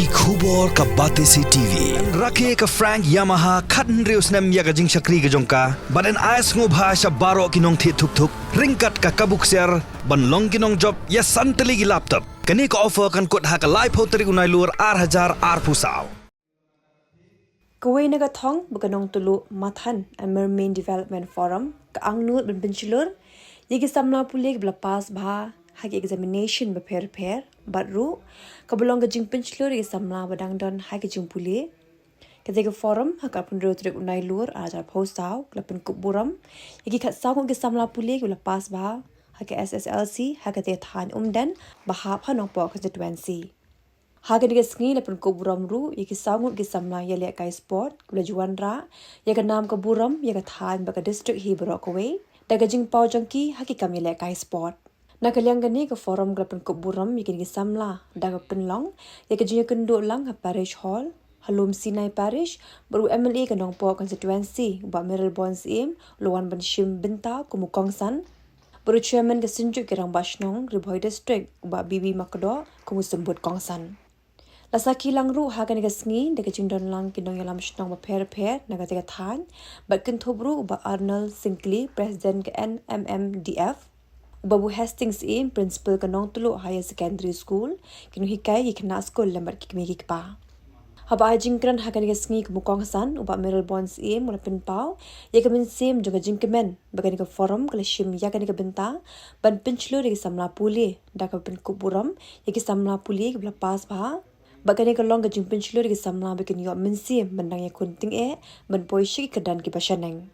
Ki khubor ka bate si TV. Rakhe ka Frank Yamaha khatn reus nem ya ka jing shakri ka jongka. Baden ais ngo bhasha baro kinong thi thuk thuk. Ringkat ka kabuk ser ban long kinong job ya santali ki laptop. Kani ka offer kan kot ha ka live hoteri unai lur 8,000 pusau. Kawai naga thong bukanong tulu mathan a Mermaid Development Forum ka angnut ben penchilur yegi samla pulik belapas bha hagi examination beper batru kabulong ka jing penchilur yegi samla badang don hagi jing puli kete ka forum haka punro trek unai lur ajar postau klapen kup Burom yegi khat saw ke samla pulik belapas bha hagi SSLC hagi te than umdan bahap hanong po constituency. Haga diga sengi lepen ko Burom ru yaki sangut ki samla ya liat kai sport kula juan ra ya ka nam ka Burom ya ka than baka district hi bro ko we daga jing pau jangki haki kam ya liat kai sport na kalyang gani ka forum lepen ko Burom yaki ki samla daga penlong ya ka jing kendo lang ha parish hall halum Sinai parish baru MLA ka nong po constituency ba Meryl Bonds im luan ban shim binta kumukong san baru chairman ka sinjuk kirang bashnong ribhoi district ba BB Makdo kumusembut kongsan. Lasaki lang ru haga naga sengi daga jingdon lang kinong yalam shnong ba per naga tega than bat kentobru ba Arnold Sinkley president ke NMMDF babu Hastings im principal ke nong tulu higher secondary school kinu hikai yikna school lambat kikmi kikpa haba jingkran haga naga sengi ke mukong san uba Meryl Bonds im mula pinpau yaga min sim juga jingkemen baga naga forum kala shim yaga naga benta ban pinchlu daga samla puli daga pin Burom yaga samla puli ke pas bha Bagani ka long ka jing penchilur ki samla bikin yo mensi mendang ya kunting ban poishi Kyrdan ki pasaneng.